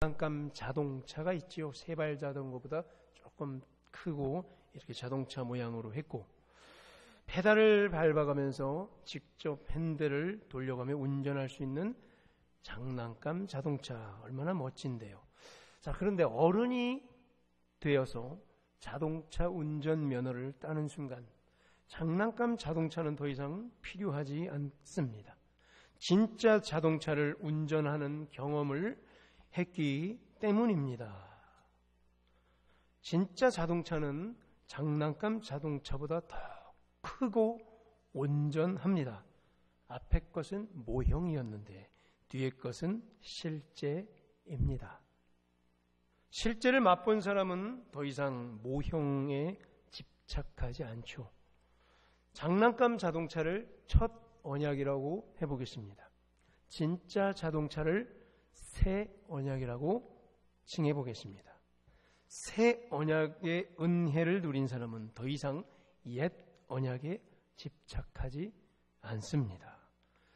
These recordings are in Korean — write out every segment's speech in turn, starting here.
장난감 자동차가 있지요. 세발 자전거보다 조금 크고 이렇게 자동차 모양으로 했고, 페달을 밟아가면서 직접 핸들을 돌려가며 운전할 수 있는 장난감 자동차, 얼마나 멋진데요. 자, 그런데 어른이 되어서 자동차 운전 면허를 따는 순간 장난감 자동차는 더 이상 필요하지 않습니다. 진짜 자동차를 운전하는 경험을 했기 때문입니다. 진짜 자동차는 장난감 자동차보다 더 크고 온전합니다. 앞에 것은 모형이었는데 뒤에 것은 실제입니다. 실제를 맛본 사람은 더 이상 모형에 집착하지 않죠. 장난감 자동차를 첫 언약이라고 해보겠습니다. 진짜 자동차를 새 언약이라고 칭해보겠습니다. 새 언약의 은혜를 누린 사람은 더 이상 옛 언약에 집착하지 않습니다.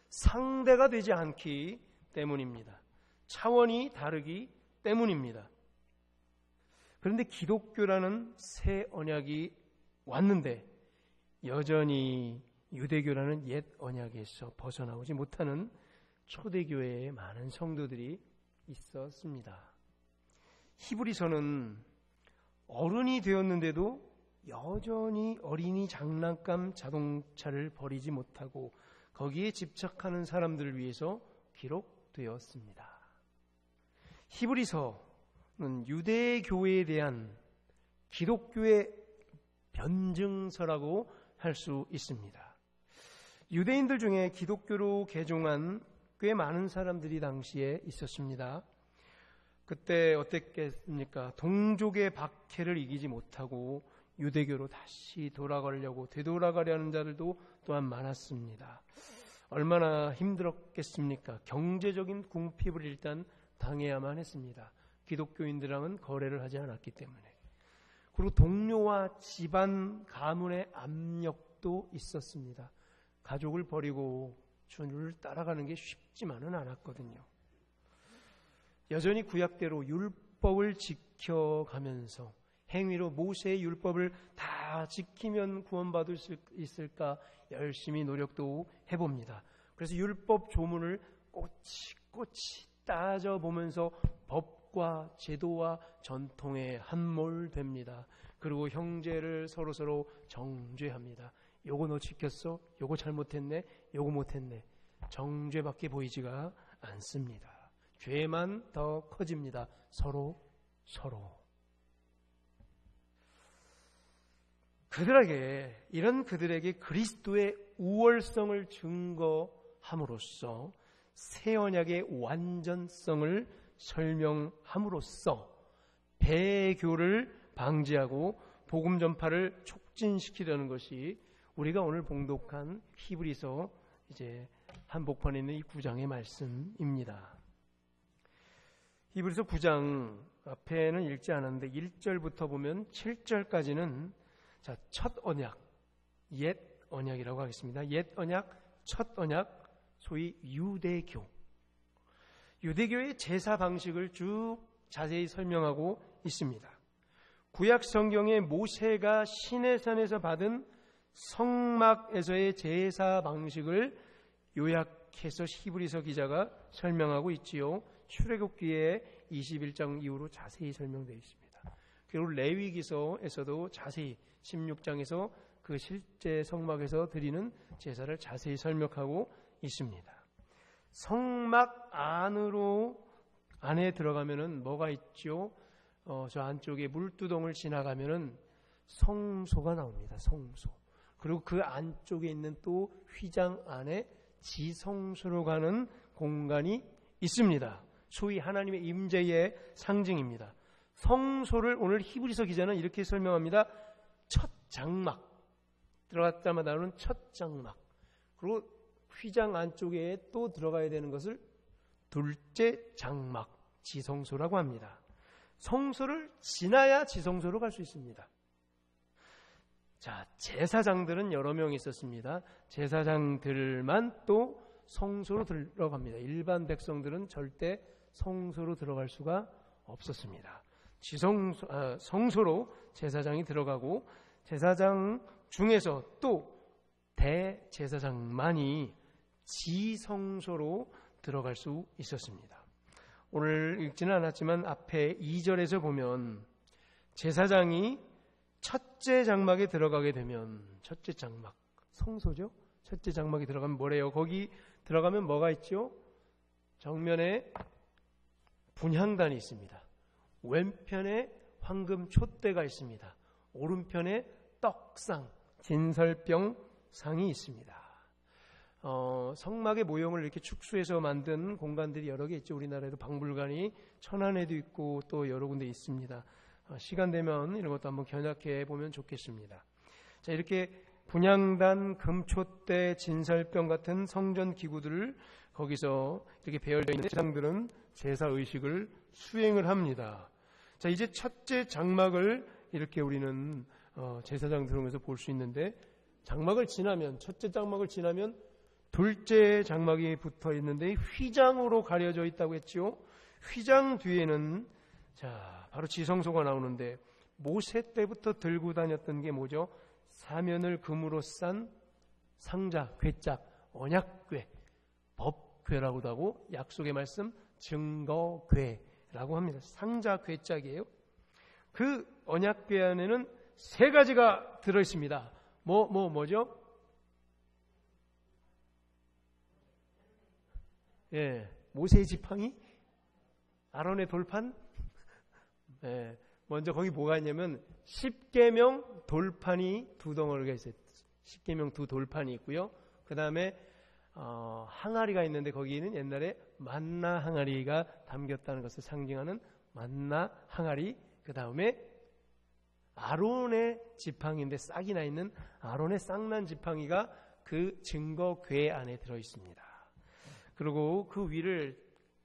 상대가 되지 않기 때문입니다. 차원이 다르기 때문입니다. 그런데 기독교라는 새 언약이 왔는데 여전히 유대교라는 옛 언약에서 벗어나오지 못하는 초대교회에 많은 성도들이 있었습니다. 히브리서는 어른이 되었는데도 여전히 어린이 장난감 자동차를 버리지 못하고 거기에 집착하는 사람들을 위해서 기록되었습니다. 히브리서는 유대교회에 대한 기독교의 변증서라고 할 수 있습니다. 유대인들 중에 기독교로 개종한 꽤 많은 사람들이 당시에 있었습니다. 그때 어땠겠습니까? 동족의 박해를 이기지 못하고 유대교로 다시 돌아가려고 되돌아가려는 자들도 또한 많았습니다. 얼마나 힘들었겠습니까? 경제적인 궁핍을 일단 당해야만 했습니다. 기독교인들랑은 거래를 하지 않았기 때문에. 그리고 동료와 집안 가문의 압력도 있었습니다. 가족을 버리고 주를 따라가는 게 쉽지만은 않았거든요. 여전히 구약대로 율법을 지켜가면서 행위로 모세의 율법을 다 지키면 구원받을 수 있을까 열심히 노력도 해봅니다. 그래서 율법 조문을 꼬치꼬치 따져보면서 법과 제도와 전통에 함몰됩니다. 그리고 형제를 서로서로 정죄합니다. 요거 너 지켰어? 요거 잘못했네? 요거 못했네? 정죄밖에 보이지가 않습니다. 죄만 더 커집니다. 서로. 이런 그들에게 그리스도의 우월성을 증거함으로써 새 언약의 완전성을 설명함으로써 배교를 방지하고 복음 전파를 촉진시키려는 것이 우리가 오늘 봉독한 히브리서 이제 한복판에 있는 이 9장의 말씀입니다. 히브리서 9장 앞에는 읽지 않았는데 1절부터 보면 7절까지는 자, 첫 언약, 옛 언약이라고 하겠습니다. 옛 언약, 첫 언약, 소위 유대교. 유대교의 제사 방식을 쭉 자세히 설명하고 있습니다. 구약 성경에 모세가 시내산에서 받은 성막에서의 제사 방식을 요약해서 히브리서 기자가 설명하고 있지요. 출애굽기에 21장 이후로 자세히 설명되어 있습니다. 그리고 레위기서에서도 자세히 16장에서 그 실제 성막에서 드리는 제사를 자세히 설명하고 있습니다. 성막 안에 들어가면은 뭐가 있죠? 저 안쪽에 물두덩을 지나가면은 성소가 나옵니다. 성소. 그리고 그 안쪽에 있는 또 휘장 안에 지성소로 가는 공간이 있습니다. 소위 하나님의 임재의 상징입니다. 성소를 오늘 히브리서 기자는 이렇게 설명합니다. 첫 장막. 들어갔다마다 나오는 첫 장막. 그리고 휘장 안쪽에 또 들어가야 되는 것을 둘째 장막, 지성소라고 합니다. 성소를 지나야 지성소로 갈 수 있습니다. 자, 제사장들은 여러 명 있었습니다. 제사장들만 또 성소로 들어갑니다. 일반 백성들은 절대 성소로 들어갈 수가 없었습니다. 성소로 제사장이 들어가고 제사장 중에서 또 대제사장만이 지성소로 들어갈 수 있었습니다. 오늘 읽지는 않았지만 앞에 2절에서 보면 제사장이 첫째 장막에 들어가게 되면, 첫째 장막, 성소죠? 첫째 장막에 들어가면 뭐래요? 거기 들어가면 뭐가 있죠? 정면에 분향단이 있습니다. 왼편에 황금 촛대가 있습니다. 오른편에 떡상, 진설병 상이 있습니다. 성막의 모형을 이렇게 축소해서 만든 공간들이 여러 개 있죠. 우리나라에도 박물관이 천안에도 있고 또 여러 군데 있습니다. 시간 되면 이런 것도 한번 견학해 보면 좋겠습니다. 자, 이렇게 분향단, 금촛대, 진설병 같은 성전 기구들을 거기서 이렇게 배열되어 있는 제사장들은 제사 의식을 수행을 합니다. 자, 이제 첫째 장막을 이렇게 우리는 제사장 들어오면서 볼 수 있는데, 장막을 지나면, 첫째 장막을 지나면 둘째 장막이 붙어 있는데 휘장으로 가려져 있다고 했죠. 휘장 뒤에는 자, 바로 지성소가 나오는데 모세 때부터 들고 다녔던 게 뭐죠? 사면을 금으로 싼 상자, 괴짝, 언약궤, 법궤라고도 하고 약속의 말씀, 증거궤라고 합니다. 상자, 괴짝이에요. 그 언약궤 안에는 세 가지가 들어있습니다. 뭐죠? 예, 모세의 지팡이, 아론의 돌판. 예, 먼저 거기 뭐가 있냐면 십계명 돌판이 두 덩어리가 있어요. 십계명 두 돌판이 있고요. 그 다음에 항아리가 있는데 거기는 옛날에 만나 항아리가 담겼다는 것을 상징하는 만나 항아리. 그 다음에 아론의 지팡이인데 싹이 나 있는 아론의 싹난 지팡이가 그 증거궤 안에 들어 있습니다. 그리고 그 위를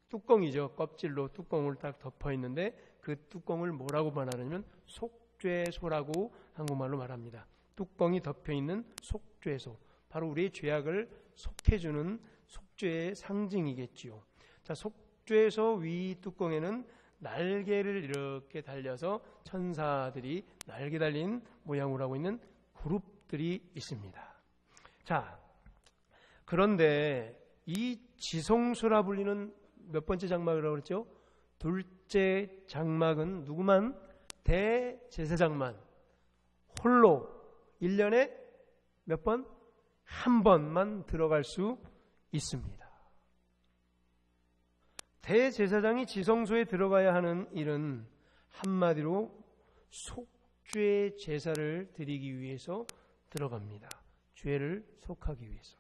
뚜껑이죠. 껍질로 뚜껑을 딱 덮어 있는데 그 뚜껑을 뭐라고 말하냐면 속죄소라고 한국말로 말합니다. 뚜껑이 덮여 있는 속죄소. 바로 우리의 죄악을 속해주는 속죄의 상징이겠지요. 자, 속죄소 위 뚜껑에는 날개를 이렇게 달려서 천사들이 날개 달린 모양으로 하고 있는 그룹들이 있습니다. 자, 그런데 이 지성소라 불리는 몇 번째 장막이라고 그랬죠? 둘째 장막은 누구만? 대제사장만 홀로 1년에 몇 번? 한 번만 들어갈 수 있습니다. 대제사장이 지성소에 들어가야 하는 일은 한마디로 속죄 제사를 드리기 위해서 들어갑니다. 죄를 속하기 위해서.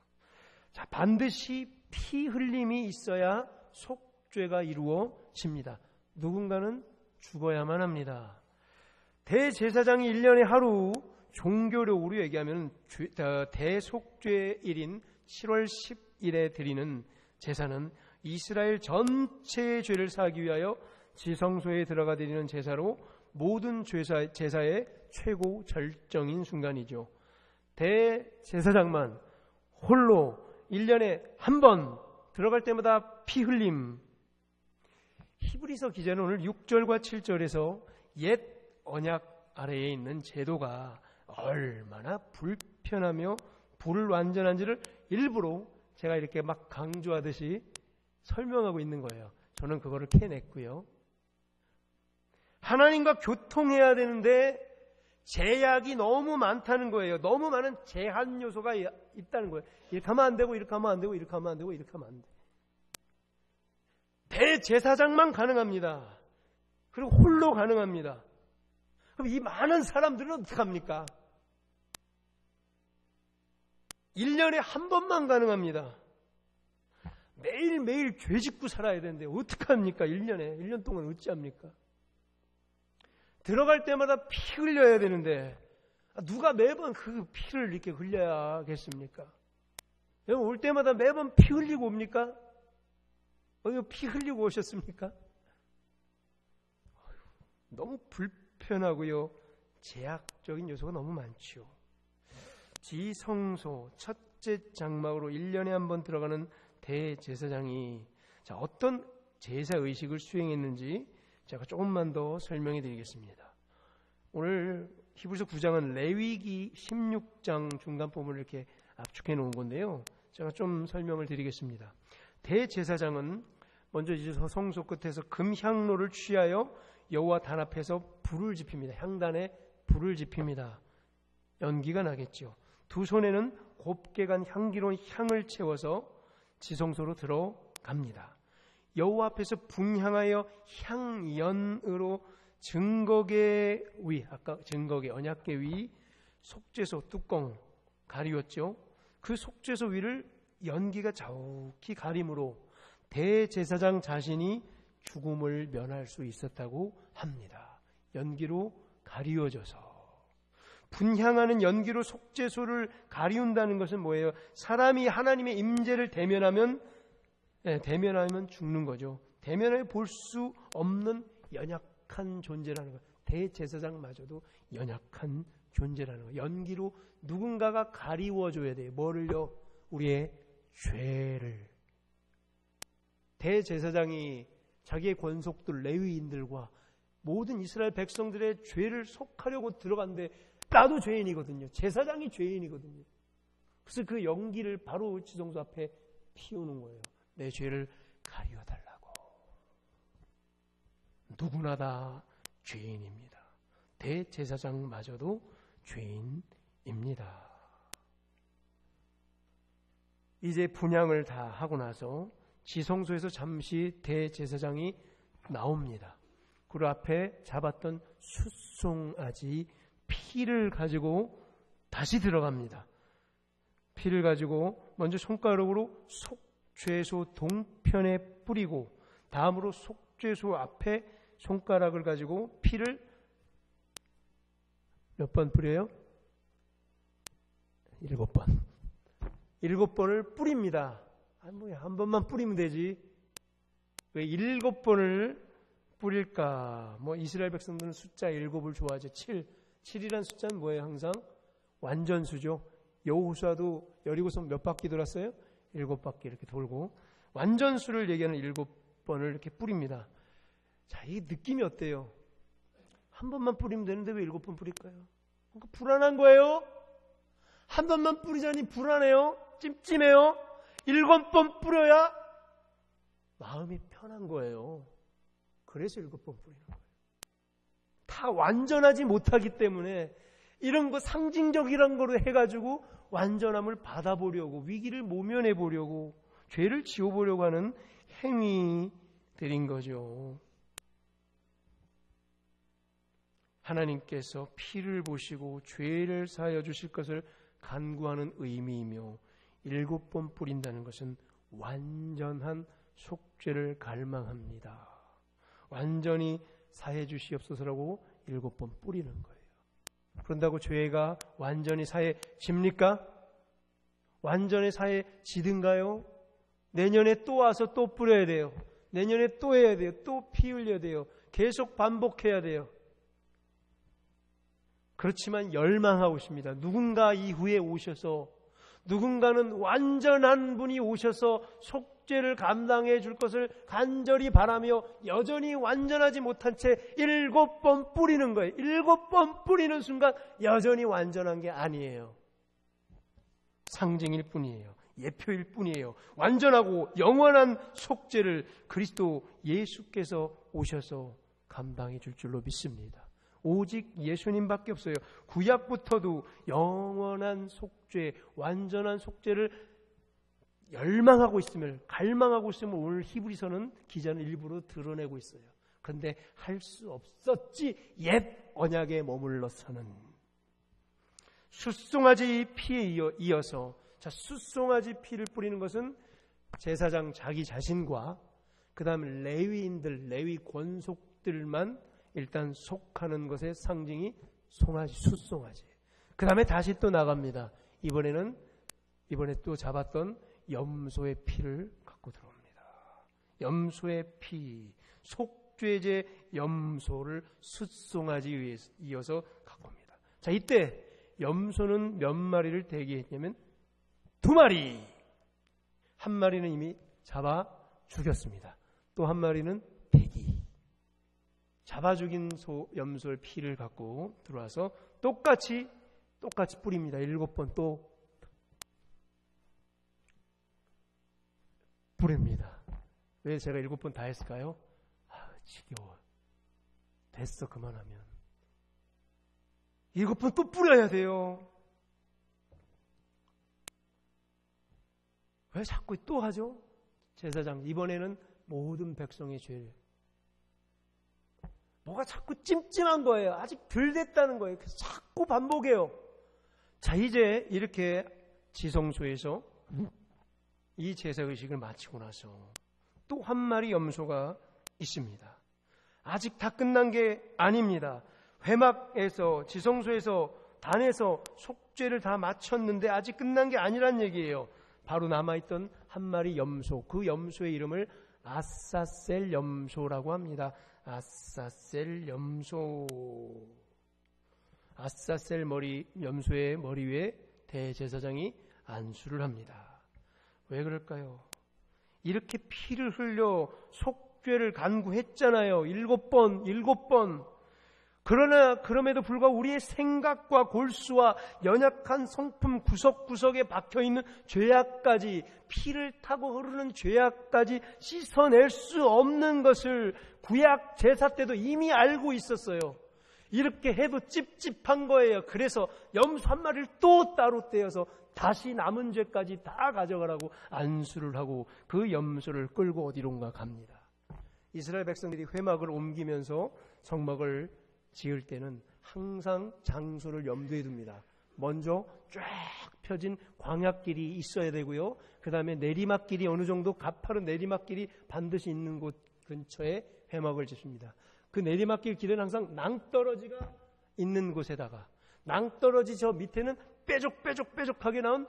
자, 반드시 피 흘림이 있어야 속죄가 이루어집니다. 누군가는 죽어야만 합니다. 대제사장이 1년에 하루, 종교력으로 얘기하면 대속죄일인 7월 10일에 드리는 제사는 이스라엘 전체의 죄를 사하기 위하여 지성소에 들어가 드리는 제사로 모든 제사의 최고 절정인 순간이죠. 대제사장만 홀로 1년에 한 번 들어갈 때마다 피 흘림. 히브리서 기자는 오늘 6절과 7절에서 옛 언약 아래에 있는 제도가 얼마나 불편하며 불완전한지를 일부러 제가 이렇게 막 강조하듯이 설명하고 있는 거예요. 저는 그거를 캐냈고요. 하나님과 교통해야 되는데 제약이 너무 많다는 거예요. 너무 많은 제한 요소가 있다는 거예요. 이렇게 하면 안 되고 이렇게 하면 안 되고 이렇게 하면 안 되고 이렇게 하면 안 돼. 대제사장만 가능합니다. 그리고 홀로 가능합니다. 그럼 이 많은 사람들은 어떻게 합니까? 1년에 한 번만 가능합니다. 매일매일 죄 짓고 살아야 되는데 어떡합니까? 1년 동안 어찌합니까? 들어갈 때마다 피 흘려야 되는데 누가 매번 그 피를 이렇게 흘려야겠습니까? 여러분 올 때마다 매번 피 흘리고 옵니까? 이거 피 흘리고 오셨습니까? 너무 불편하고요. 제약적인 요소가 너무 많죠. 지성소 첫째 장막으로 1년에 한 번 들어가는 대제사장이 자, 어떤 제사 의식을 수행했는지 제가 조금만 더 설명해 드리겠습니다. 오늘 히브리서 9장은 레위기 16장 중간 부분을 이렇게 압축해 놓은 건데요. 제가 좀 설명을 드리겠습니다. 대제사장은 먼저 이제 성소 끝에서 금향로를 취하여 여호와 단 앞에서 불을 지핍니다. 향단에 불을 지핍니다. 연기가 나겠죠. 두 손에는 곱게 간 향기로운 향을 채워서 지성소로 들어갑니다. 여호와 앞에서 분향하여 향연으로 증거계 위, 아까 증거계 언약계 위 속죄소 뚜껑 가리웠죠. 그 속죄소 위를 연기가 자욱히 가림으로 대제사장 자신이 죽음을 면할 수 있었다고 합니다. 연기로 가리워져서. 분향하는 연기로 속죄소를 가리운다는 것은 뭐예요? 사람이 하나님의 임재를 대면하면 죽는 거죠. 대면해 볼 수 없는 연약한 존재라는 것. 대제사장마저도 연약한 존재라는 것. 연기로 누군가가 가리워줘야 돼요. 뭐를요? 우리의 죄를. 대제사장이 자기의 권속들 레위인들과 모든 이스라엘 백성들의 죄를 속하려고 들어갔는데 나도 죄인이거든요. 제사장이 죄인이거든요. 그래서 그 연기를 바로 지성소 앞에 피우는 거예요. 내 죄를 가리워달라고. 누구나 다 죄인입니다. 대제사장마저도 죄인입니다. 이제 분향을 다 하고 나서 지성소에서 잠시 대제사장이 나옵니다. 그 앞에 잡았던 숫송아지 피를 가지고 다시 들어갑니다. 피를 가지고 먼저 손가락으로 속죄소 동편에 뿌리고 다음으로 속죄소 앞에 손가락을 가지고 피를 몇 번 뿌려요? 7번. 7번을 뿌립니다. 한 번만 뿌리면 되지. 왜 7번을 뿌릴까? 이스라엘 백성들은 숫자 7을 좋아하죠. 7이란 숫자는 뭐예요? 항상 완전수죠. 여호수아도 여리고성 몇 바퀴 돌았어요? 7바퀴 이렇게 돌고 완전수를 얘기하는 7번을 이렇게 뿌립니다. 자, 이 느낌이 어때요? 한 번만 뿌리면 되는데 왜 7번 뿌릴까요? 그러니까 불안한 거예요. 한 번만 뿌리자니 불안해요. 찜찜해요. 7번 뿌려야 마음이 편한 거예요. 그래서 7번 뿌리는 거예요. 다 완전하지 못하기 때문에 이런 거 상징적이란 거로 해가지고 완전함을 받아보려고, 위기를 모면해 보려고, 죄를 지워보려고 하는 행위들인 거죠. 하나님께서 피를 보시고 죄를 사하여 주실 것을 간구하는 의미이며 7번 뿌린다는 것은 완전한 속죄를 갈망합니다. 완전히 사해 주시옵소서라고 7번 뿌리는 거예요. 그런다고 죄가 완전히 사해집니까? 완전히 사해지든가요? 내년에 또 와서 또 뿌려야 돼요. 내년에 또 해야 돼요. 또 피 흘려야 돼요. 계속 반복해야 돼요. 그렇지만 열망하고 있습니다. 누군가 이후에 오셔서, 누군가는 완전한 분이 오셔서 속죄를 감당해 줄 것을 간절히 바라며 여전히 완전하지 못한 채 7번 뿌리는 거예요. 7번 뿌리는 순간 여전히 완전한 게 아니에요. 상징일 뿐이에요. 예표일 뿐이에요. 완전하고 영원한 속죄를 그리스도 예수께서 오셔서 감당해 줄 줄로 믿습니다. 오직 예수님밖에 없어요. 구약부터도 영원한 속죄, 완전한 속죄를 열망하고 있음을, 갈망하고 있음을 오늘 히브리서는 기자는 일부러 드러내고 있어요. 그런데 할 수 없었지. 옛 언약에 머물러서는. 숫송아지 피에 이어서, 자, 숫송아지 피를 뿌리는 것은 제사장 자기 자신과 그 다음에 레위인들, 레위 권속들만 일단 속하는 것의 상징이 숫송아지. 그 다음에 다시 또 나갑니다. 이번에 또 잡았던 염소의 피를 갖고 들어옵니다. 염소의 피, 속죄제 염소를 숫송아지에 이어서 갖고 옵니다. 자, 이때 염소는 몇 마리를 대기했냐면 2마리. 한 마리는 이미 잡아 죽였습니다. 또 한 마리는 돼지. 잡아 죽인 염소의 피를 갖고 들어와서 똑같이 뿌립니다. 7번 또 뿌립니다. 왜 제가 7번 다 했을까요? 지겨워. 됐어, 그만하면. 7번 또 뿌려야 돼요. 왜 자꾸 또 하죠? 제사장, 이번에는 모든 백성의 죄를. 뭐가 자꾸 찜찜한 거예요. 아직 덜 됐다는 거예요. 그래서 자꾸 반복해요. 자, 이제 이렇게 지성소에서 이 제사의식을 마치고 나서 또 한 마리 염소가 있습니다. 아직 다 끝난 게 아닙니다. 회막에서, 지성소에서, 단에서 속죄를 다 마쳤는데 아직 끝난 게 아니란 얘기예요. 바로 남아있던 한 마리 염소, 그 염소의 이름을 아사셀 염소라고 합니다. 아사셀 염소. 아사셀 염소의 머리 위에 대제사장이 안수를 합니다. 왜 그럴까요? 이렇게 피를 흘려 속죄를 간구했잖아요. 7번. 그러나 그럼에도 불구하고 우리의 생각과 골수와 연약한 성품 구석구석에 박혀있는 죄악까지, 피를 타고 흐르는 죄악까지 씻어낼 수 없는 것을 구약 제사 때도 이미 알고 있었어요. 이렇게 해도 찝찝한 거예요. 그래서 염소 한 마리를 또 따로 떼어서 다시 남은 죄까지 다 가져가라고 안수를 하고 그 염소를 끌고 어디론가 갑니다. 이스라엘 백성들이 회막을 옮기면서 성막을 지을 때는 항상 장소를 염두에 둡니다. 먼저 쫙 펴진 광야길이 있어야 되고요. 그 다음에 내리막길이 어느 정도 가파른 내리막길이 반드시 있는 곳 근처에 회막을 짓습니다. 그 내리막길 길은 항상 낭떠러지가 있는 곳에다가, 낭떠러지 저 밑에는 뾰족하게 나온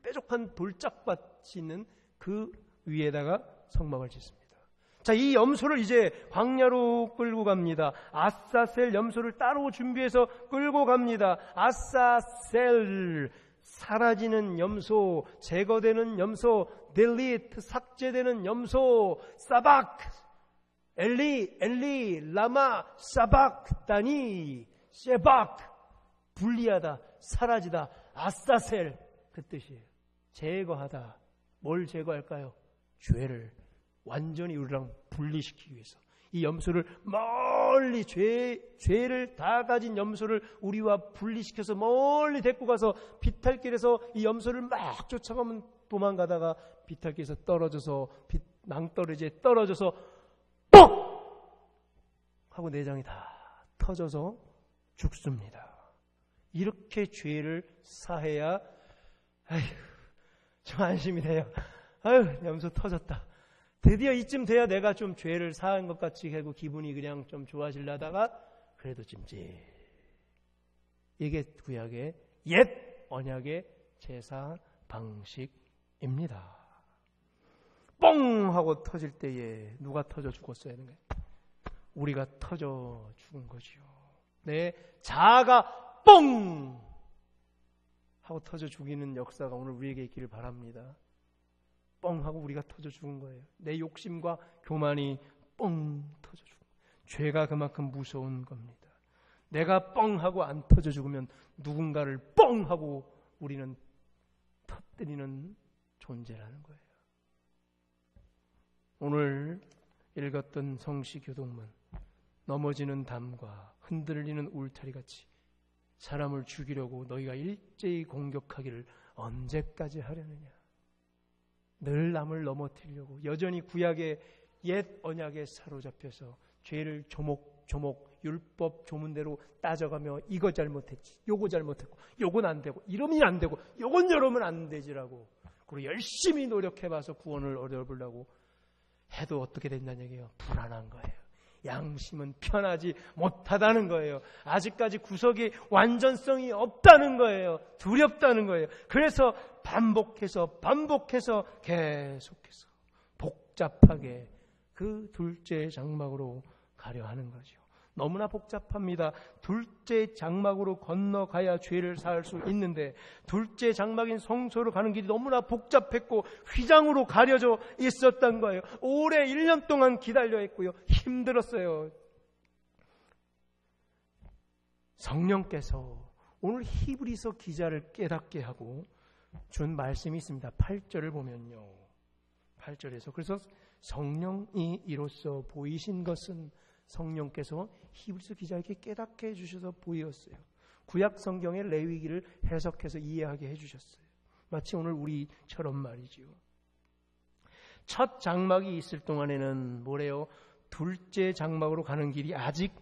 뾰족한 돌짝밭이 있는 그 위에다가 성막을 짓습니다. 자, 이 염소를 이제 광야로 끌고 갑니다. 아사셀 염소를 따로 준비해서 끌고 갑니다. 아사셀, 사라지는 염소, 제거되는 염소, 델리트, 삭제되는 염소, 사박, 엘리, 라마, 사박, 다니, 셰박, 분리하다, 사라지다, 아사셀, 그 뜻이에요. 제거하다. 뭘 제거할까요? 죄를 완전히 우리랑 분리시키기 위해서 이 염소를 멀리 죄를 다 가진 염소를 우리와 분리시켜서 멀리 데리고 가서 비탈길에서 이 염소를 막 쫓아가면 도망가다가 비탈길에서 떨어져서 낭떠러지에 떨어져서 뻑! 하고 내장이 다 터져서 죽습니다. 이렇게 죄를 사해야 좀 안심이 돼요. 염소 터졌다. 드디어 이쯤 돼야 내가 좀 죄를 사한 것 같이 하고 기분이 그냥 좀 좋아지려다가 그래도 찜찜. 이게 구약의 옛 언약의 제사 방식입니다. 뻥 하고 터질 때에 누가 터져 죽었어야 하는 거예요? 우리가 터져 죽은 거지요. 내 자아가 뻥 하고 터져 죽이는 역사가 오늘 우리에게 있기를 바랍니다. 뻥 하고 우리가 터져 죽은 거예요. 내 욕심과 교만이 뻥 터져 죽은 거예요. 죄가 그만큼 무서운 겁니다. 내가 뻥 하고 안 터져 죽으면 누군가를 뻥 하고 우리는 터뜨리는 존재라는 거예요. 오늘 읽었던 성시교동문, 넘어지는 담과 흔들리는 울타리같이 사람을 죽이려고 너희가 일제히 공격하기를 언제까지 하려느냐. 늘 남을 넘어뜨리려고 여전히 구약의 옛 언약에 사로잡혀서 죄를 조목조목 율법 조문대로 따져가며 이거 잘못했지, 요거 잘못했고, 요건 안 되고, 이러면 안 되고, 요건 이러면 안 되지라고 그리고 열심히 노력해봐서 구원을 얻어보려고 해도 어떻게 된다는 얘기예요? 불안한 거예요. 양심은 편하지 못하다는 거예요. 아직까지 구속이 완전성이 없다는 거예요. 두렵다는 거예요. 그래서 반복해서 계속해서 복잡하게 그 둘째 장막으로 가려 하는 거죠. 너무나 복잡합니다. 둘째 장막으로 건너가야 죄를 사할 수 있는데 둘째 장막인 성소로 가는 길이 너무나 복잡했고 휘장으로 가려져 있었던 거예요. 오래 1년 동안 기다려 했고요. 힘들었어요. 성령께서 오늘 히브리서 기자를 깨닫게 하고 준 말씀이 있습니다. 8절을 보면요. 8절에서 그래서 성령이 이로써 보이신 것은 성령께서 히브리서 기자에게 깨닫게 해주셔서 보였어요. 구약 성경의 레위기를 해석해서 이해하게 해주셨어요. 마치 오늘 우리처럼 말이죠. 첫 장막이 있을 동안에는 뭐래요? 둘째 장막으로 가는 길이 아직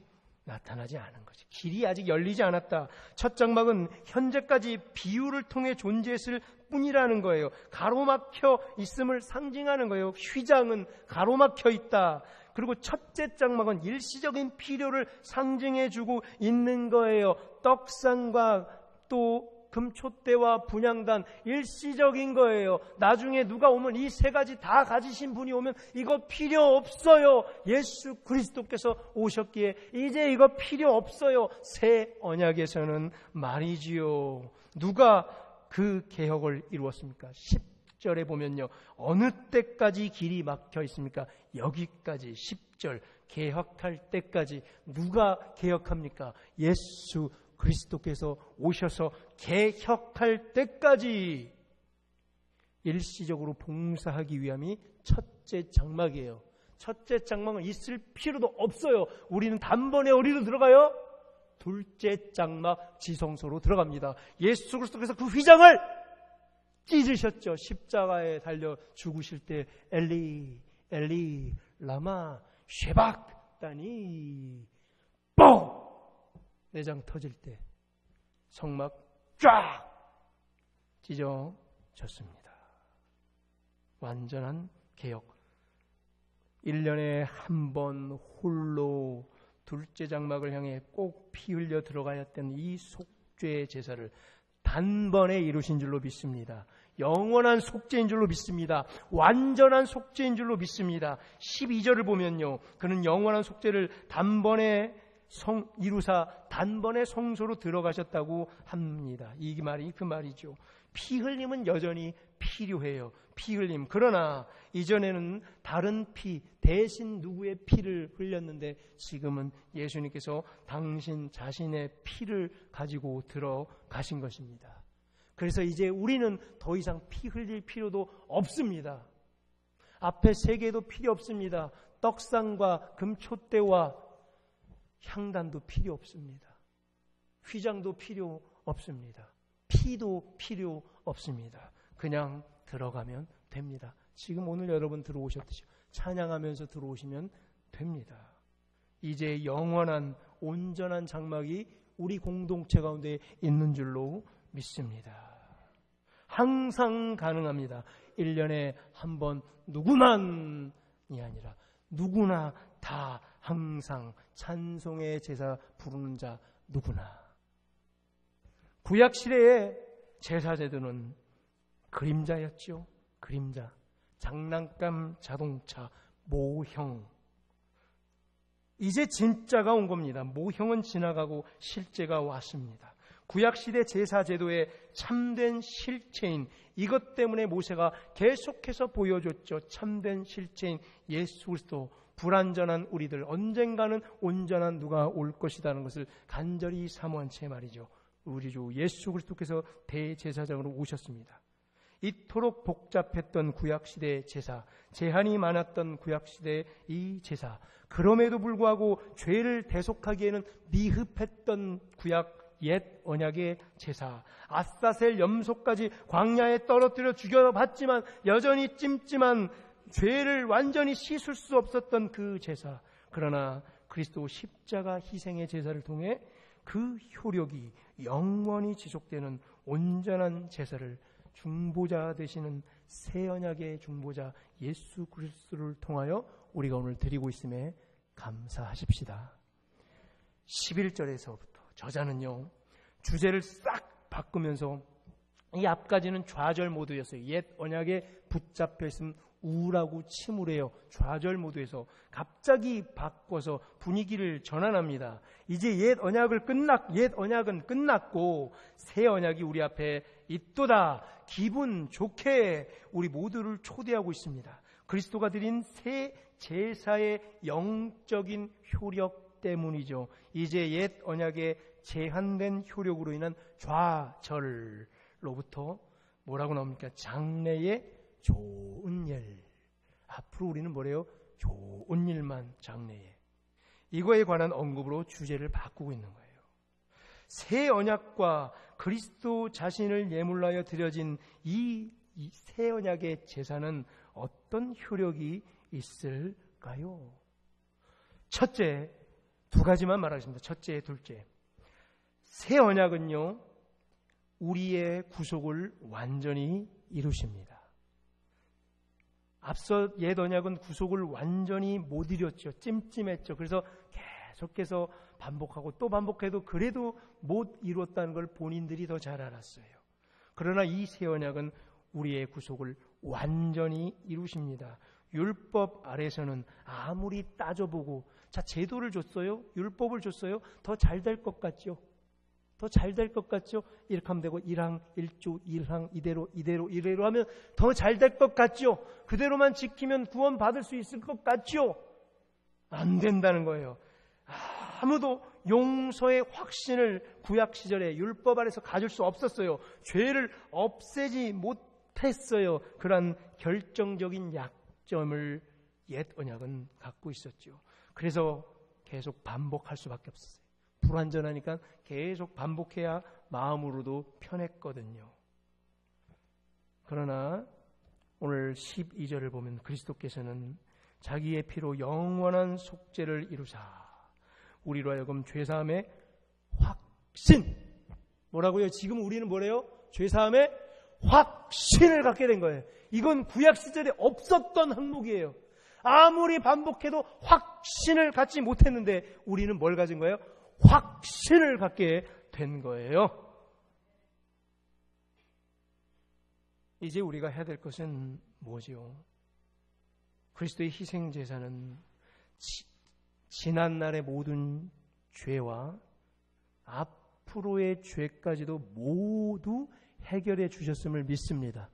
나타나지 않은 거지. 길이 아직 열리지 않았다. 첫 장막은 현재까지 비유를 통해 존재했을 뿐이라는 거예요. 가로막혀 있음을 상징하는 거예요. 휘장은 가로막혀 있다. 그리고 첫째 장막은 일시적인 필요를 상징해주고 있는 거예요. 떡상과 또 금촛대와 분향단 일시적인 거예요. 나중에 누가 오면 이 세 가지 다 가지신 분이 오면 이거 필요 없어요. 예수 그리스도께서 오셨기에 이제 이거 필요 없어요. 새 언약에서는 말이지요. 누가 그 개혁을 이루었습니까? 10절에 보면요. 어느 때까지 길이 막혀 있습니까? 여기까지 10절 개혁할 때까지 누가 개혁합니까? 예수 그리스도께서 오셔서 개혁할 때까지 일시적으로 봉사하기 위함이 첫째 장막이에요. 첫째 장막은 있을 필요도 없어요. 우리는 단번에 어디로 들어가요? 둘째 장막 지성소로 들어갑니다. 예수 그리스도께서 그 휘장을 찢으셨죠. 십자가에 달려 죽으실 때 엘리 엘리 라마 쉐박다니 뻥 내장 터질 때 성막 쫙 찢어졌습니다. 완전한 개혁. 1년에 한 번 홀로 둘째 장막을 향해 꼭 피 흘려 들어가야 했던 이 속죄의 제사를 단번에 이루신 줄로 믿습니다. 영원한 속죄인 줄로 믿습니다. 완전한 속죄인 줄로 믿습니다. 12절을 보면요. 그는 영원한 속죄를 단번에 이루사 단번에 성소로 들어가셨다고 합니다. 이 말이 그 말이죠. 피 흘림은 여전히 필요해요. 피 흘림. 그러나 이전에는 다른 피 대신 누구의 피를 흘렸는데 지금은 예수님께서 당신 자신의 피를 가지고 들어가신 것입니다. 그래서 이제 우리는 더 이상 피 흘릴 필요도 없습니다. 앞에 세 개도 필요 없습니다. 떡상과 금촛대와 향단도 필요 없습니다. 휘장도 필요 없습니다. 피도 필요 없습니다. 그냥 들어가면 됩니다. 지금 오늘 여러분 들어오셨듯이 찬양하면서 들어오시면 됩니다. 이제 영원한 온전한 장막이 우리 공동체 가운데 있는 줄로 믿습니다. 항상 가능합니다. 1년에 한 번 누구만이 아니라 누구나 다 항상 찬송의 제사 부르는 자 누구나. 구약시대의 제사제도는 그림자였죠. 그림자. 장난감, 자동차, 모형. 이제 진짜가 온 겁니다. 모형은 지나가고 실제가 왔습니다. 구약시대 제사제도의 참된 실체인 이것 때문에 모세가 계속해서 보여줬죠. 참된 실체인 예수 그리스도. 불완전한 우리들 언젠가는 온전한 누가 올 것이라는 것을 간절히 사모한 채 말이죠. 우리 주 예수 그리스도께서 대제사장으로 오셨습니다. 이토록 복잡했던 구약시대의 제사, 제한이 많았던 구약시대의 이 제사, 그럼에도 불구하고 죄를 대속하기에는 미흡했던 구약 옛 언약의 제사, 아사셀 염소까지 광야에 떨어뜨려 죽여봤지만 여전히 찜찜한 죄를 완전히 씻을 수 없었던 그 제사. 그러나 그리스도 십자가 희생의 제사를 통해 그 효력이 영원히 지속되는 온전한 제사를 중보자 되시는 새 언약의 중보자 예수 그리스도를 통하여 우리가 오늘 드리고 있음에 감사하십시다. 11절에서부터 저자는요, 주제를 싹 바꾸면서 이 앞까지는 좌절 모드였어요. 옛 언약에 붙잡혀 있음 우울하고 침울해요. 좌절 모드에서 갑자기 바꿔서 분위기를 전환합니다. 이제 옛 언약은 끝났고 새 언약이 우리 앞에 있도다. 기분 좋게 우리 모두를 초대하고 있습니다. 그리스도가 드린 새 제사의 영적인 효력 때문이죠. 이제 옛 언약의 제한된 효력으로 인한 좌절로부터 뭐라고 나옵니까? 장래의 좋은 일. 앞으로 우리는 뭐래요? 좋은 일만 장래에. 이거에 관한 언급으로 주제를 바꾸고 있는 거예요. 새 언약과 그리스도 자신을 예물하여 드려진 이 새 언약의 제사는 어떤 효력이 있을까요? 첫째, 두 가지만 말하겠습니다. 첫째, 둘째. 새 언약은요, 우리의 구속을 완전히 이루십니다. 앞서 옛 언약은 구속을 완전히 못 이뤘죠. 찜찜했죠. 그래서 계속해서 반복하고 또 반복해도 그래도 못 이뤘다는 걸 본인들이 더 잘 알았어요. 그러나 이 새 언약은 우리의 구속을 완전히 이루십니다. 율법 아래서는 아무리 따져보고, 자, 제도를 줬어요? 율법을 줬어요? 더 잘 될 것 같죠? 더 잘 될 것 같죠? 이렇게 하면 되고 1항 1조 1항 이대로 하면 더 잘 될 것 같죠? 그대로만 지키면 구원 받을 수 있을 것 같죠? 안 된다는 거예요. 아무도 용서의 확신을 구약 시절에 율법 아래서 가질 수 없었어요. 죄를 없애지 못했어요. 그런 결정적인 약점을 옛 언약은 갖고 있었죠. 그래서 계속 반복할 수밖에 없었어요. 불완전하니까 계속 반복해야 마음으로도 편했거든요. 그러나 오늘 12절을 보면 그리스도께서는 자기의 피로 영원한 속죄를 이루사 우리로 하여금 죄사함의 확신. 뭐라고요? 지금 우리는 뭐래요? 죄사함의 확신을 갖게 된 거예요. 이건 구약 시절에 없었던 항목이에요. 아무리 반복해도 확신을 갖지 못했는데 우리는 뭘 가진 거예요? 확신을 갖게 된 거예요. 이제 우리가 해야 될 것은 뭐지요? 그리스도의 희생제사는 지난날의 모든 죄와 앞으로의 죄까지도 모두 해결해 주셨음을 믿습니다.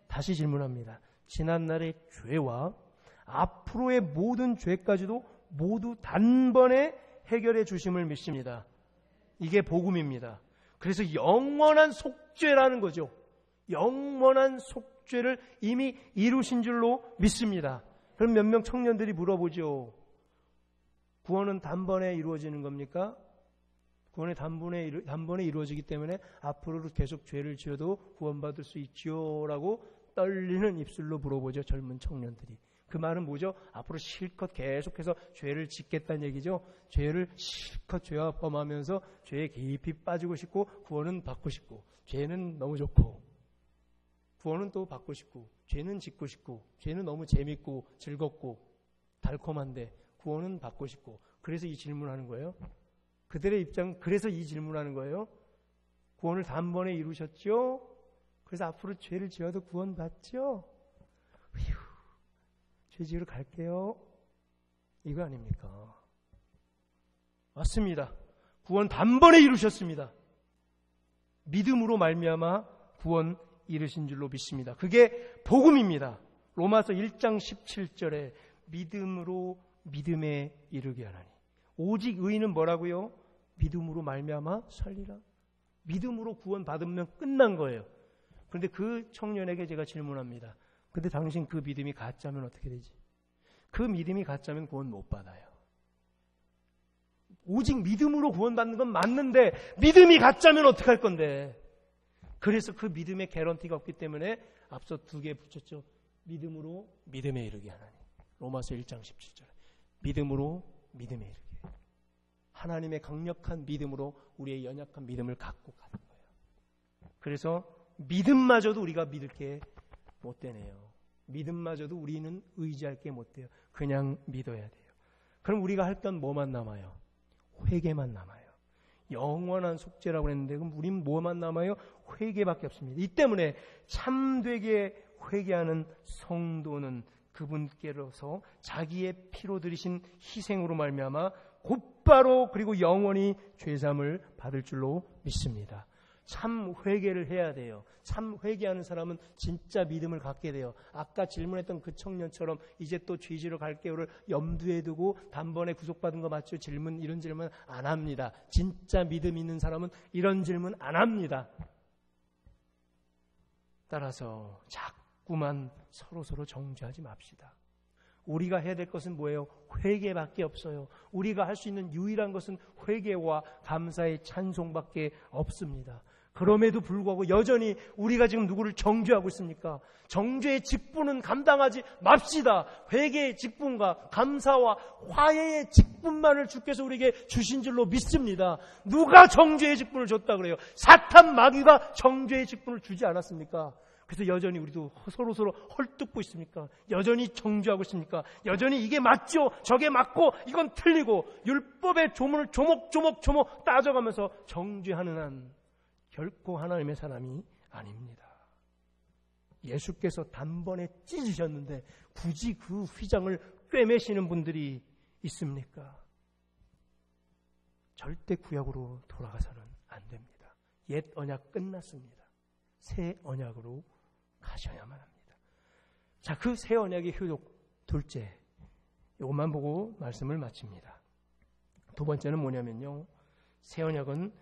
다시 질문합니다. 지난날의 죄와 앞으로의 모든 죄까지도 모두 단번에 해결해 주심을 믿습니다. 이게 복음입니다. 그래서 영원한 속죄라는 거죠. 영원한 속죄를 이미 이루신 줄로 믿습니다. 그럼 몇 명 청년들이 물어보죠. 구원은 단번에 이루어지는 겁니까? 구원이 단번에 이루어지기 때문에 앞으로도 계속 죄를 지어도 구원받을 수 있지요? 라고 떨리는 입술로 물어보죠. 젊은 청년들이. 그 말은 뭐죠? 앞으로 실컷 계속해서 죄를 짓겠다는 얘기죠. 죄를 실컷 죄와 범하면서 죄에 깊이 빠지고 싶고 구원은 받고 싶고 죄는 너무 좋고 구원은 또 받고 싶고 죄는 짓고 싶고 죄는 너무 재밌고 즐겁고 달콤한데 구원은 받고 싶고 그래서 이 질문하는 거예요. 그들의 입장 그래서 이 질문하는 거예요. 구원을 단번에 이루셨죠? 그래서 앞으로 죄를 지어도 구원 받죠? 휴, 죄 지으러 갈게요. 이거 아닙니까? 맞습니다. 구원 단번에 이루셨습니다. 믿음으로 말미암아 구원 이루신 줄로 믿습니다. 그게 복음입니다. 로마서 1장 17절에 믿음으로 믿음에 이르게 하나니 오직 의인은 뭐라고요? 믿음으로 말미암아 살리라. 믿음으로 구원 받으면 끝난 거예요. 그런데 그 청년에게 제가 질문합니다. 근데 당신 그 믿음이 가짜면 어떻게 되지? 그 믿음이 가짜면 구원 못 받아요. 오직 믿음으로 구원 받는 건 맞는데 믿음이 가짜면 어떡할 건데? 그래서 그 믿음의 개런티가 없기 때문에 앞서 2개 붙였죠. 믿음으로 믿음에 이르게 하나니. 로마서 1장 17절. 믿음으로 믿음에 이르게. 하나님의 강력한 믿음으로 우리의 연약한 믿음을 갖고 가는 거예요. 그래서 믿음마저도 우리가 믿을 게 못 되네요. 믿음마저도 우리는 의지할 게 못 돼요. 그냥 믿어야 돼요. 그럼 우리가 할 건 뭐만 남아요? 회개만 남아요. 영원한 속죄라고 했는데 그럼 우리는 뭐만 남아요? 회개밖에 없습니다. 이 때문에 참되게 회개하는 성도는 그분께로서 자기의 피로 들이신 희생으로 말미암아 곧바로 그리고 영원히 죄사함을 받을 줄로 믿습니다. 참 회개를 해야 돼요. 참 회개하는 사람은 진짜 믿음을 갖게 돼요. 아까 질문했던 그 청년처럼 이제 또 죄지러 갈게요를 염두에 두고 단번에 구속받은 거 맞죠? 이런 질문 안 합니다. 진짜 믿음 있는 사람은 이런 질문 안 합니다. 따라서 자꾸만 서로 정죄하지 맙시다. 우리가 해야 될 것은 뭐예요? 회개밖에 없어요. 우리가 할 수 있는 유일한 것은 회개와 감사의 찬송밖에 없습니다. 그럼에도 불구하고 여전히 우리가 지금 누구를 정죄하고 있습니까? 정죄의 직분은 감당하지 맙시다. 회개의 직분과 감사와 화해의 직분만을 주께서 우리에게 주신 줄로 믿습니다. 누가 정죄의 직분을 줬다 그래요? 사탄 마귀가 정죄의 직분을 주지 않았습니까? 그래서 여전히 우리도 서로 헐뜯고 있습니까? 여전히 정죄하고 있습니까? 여전히 이게 맞죠? 저게 맞고 이건 틀리고 율법의 조문을 조목조목 따져가면서 정죄하는 한 결코 하나님의 사람이 아닙니다. 예수께서 단번에 찢으셨는데 굳이 그 휘장을 꿰매시는 분들이 있습니까? 절대 구약으로 돌아가서는 안 됩니다. 옛 언약 끝났습니다. 새 언약으로 가셔야만 합니다. 자, 그 새 언약의 효력 둘째, 이것만 보고 말씀을 마칩니다. 두 번째는 뭐냐면요, 새 언약은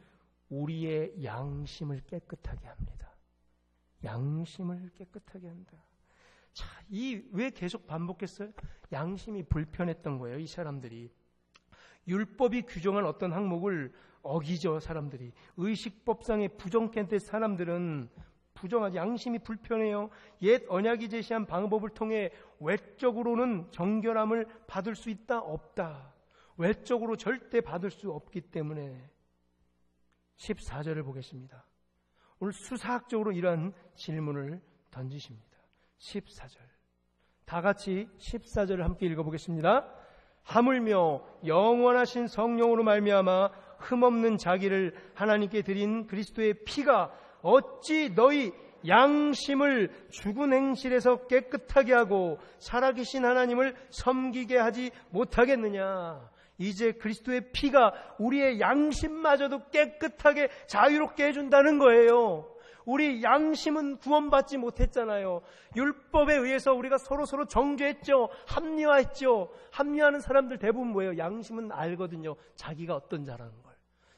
우리의 양심을 깨끗하게 합니다. 양심을 깨끗하게 한다. 자, 왜 계속 반복했어요? 양심이 불편했던 거예요. 이 사람들이 율법이 규정한 어떤 항목을 어기죠. 사람들이 의식법상의 부정캔 사람들은 부정하지, 양심이 불편해요. 옛 언약이 제시한 방법을 통해 외적으로는 정결함을 받을 수 있다? 없다. 외적으로 절대 받을 수 없기 때문에 14절을 보겠습니다. 오늘 수사학적으로 이러한 질문을 던지십니다. 14절. 다 같이 14절을 함께 읽어보겠습니다. 하물며 영원하신 성령으로 말미암아 흠없는 자기를 하나님께 드린 그리스도의 피가 어찌 너희 양심을 죽은 행실에서 깨끗하게 하고 살아계신 하나님을 섬기게 하지 못하겠느냐. 이제 그리스도의 피가 우리의 양심마저도 깨끗하게 자유롭게 해준다는 거예요. 우리 양심은 구원받지 못했잖아요. 율법에 의해서 우리가 서로 정죄했죠. 합리화했죠. 합리화하는 사람들 대부분 뭐예요? 양심은 알거든요. 자기가 어떤 자라는 걸.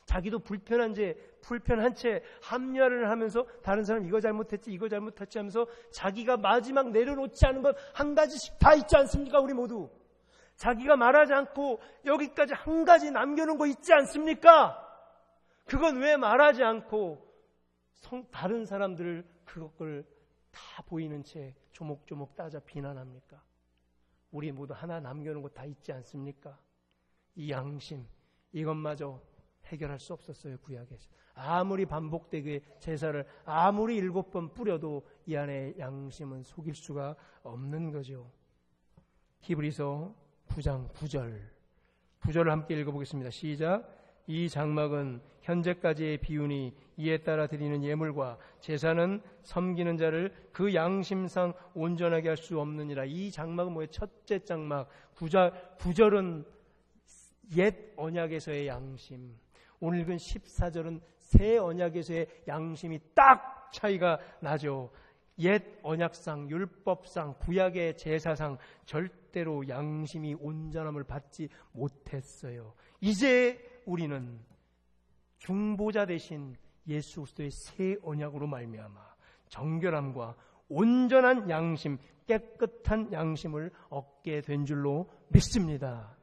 자기도 불편한 채 합리화를 하면서 다른 사람 이거 잘못했지 하면서 자기가 마지막 내려놓지 않은 것 한 가지씩 다 있지 않습니까? 우리 모두. 자기가 말하지 않고 여기까지 한 가지 남겨놓은 거 있지 않습니까? 그건 왜 말하지 않고 다른 사람들을 그걸 다 보이는 채 조목조목 따져 비난합니까? 우리 모두 하나 남겨놓은 거 다 있지 않습니까? 이 양심, 이것마저 해결할 수 없었어요. 구약에서. 아무리 반복되게 제사를 아무리 7번 뿌려도 이 안에 양심은 속일 수가 없는 거죠. 히브리서 9장 9절을 함께 읽어보겠습니다. 시작. 이 장막은 현재까지의 비유니 이에 따라 드리는 예물과 제사는 섬기는 자를 그 양심상 온전하게 할 수 없느니라. 이 장막은 뭐예요? 첫째 장막. 9절은 옛 언약에서의 양심, 오늘 읽은 14절은 새 언약에서의 양심이 딱 차이가 나죠. 옛 언약상, 율법상, 구약의 제사상 절대로 양심이 온전함을 받지 못했어요. 이제 우리는 중보자 대신 예수 그리스도의 새 언약으로 말미암아 정결함과 온전한 양심, 깨끗한 양심을 얻게 된 줄로 믿습니다.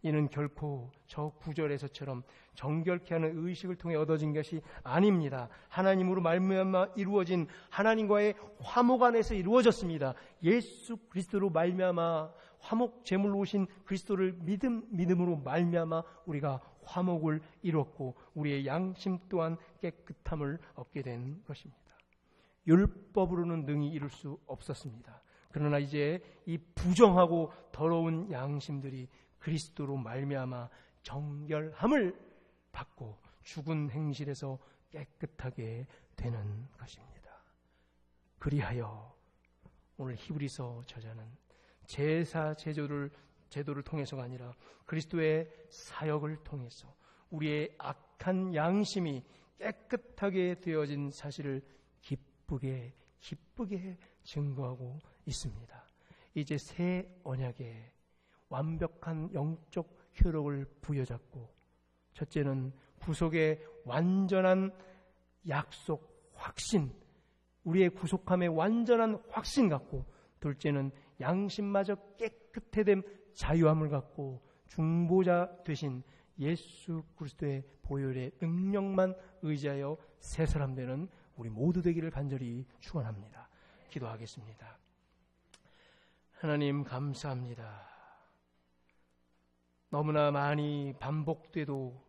이는 결코 저 9절에서처럼 정결케 하는 의식을 통해 얻어진 것이 아닙니다. 하나님으로 말미암아 이루어진 하나님과의 화목 안에서 이루어졌습니다. 예수 그리스도로 말미암아 화목 제물로 오신 그리스도를 믿음으로 말미암아 우리가 화목을 이뤘고 우리의 양심 또한 깨끗함을 얻게 된 것입니다. 율법으로는 능히 이룰 수 없었습니다. 그러나 이제 이 부정하고 더러운 양심들이 그리스도로 말미암아 정결함을 받고 죽은 행실에서 깨끗하게 되는 것입니다. 그리하여 오늘 히브리서 저자는 제사 제도를 통해서가 아니라 그리스도의 사역을 통해서 우리의 악한 양심이 깨끗하게 되어진 사실을 기쁘게 증거하고 있습니다. 이제 새 언약에 완벽한 영적 효력을 부여잡고, 첫째는 구속의 완전한 약속, 확신, 우리의 구속함의 완전한 확신 갖고, 둘째는 양심마저 깨끗해 됨 자유함을 갖고 중보자 되신 예수 그리스도의 보혈의 능력만 의지하여 새 사람 되는 우리 모두 되기를 간절히 축원합니다. 기도하겠습니다. 하나님 감사합니다. 너무나 많이 반복돼도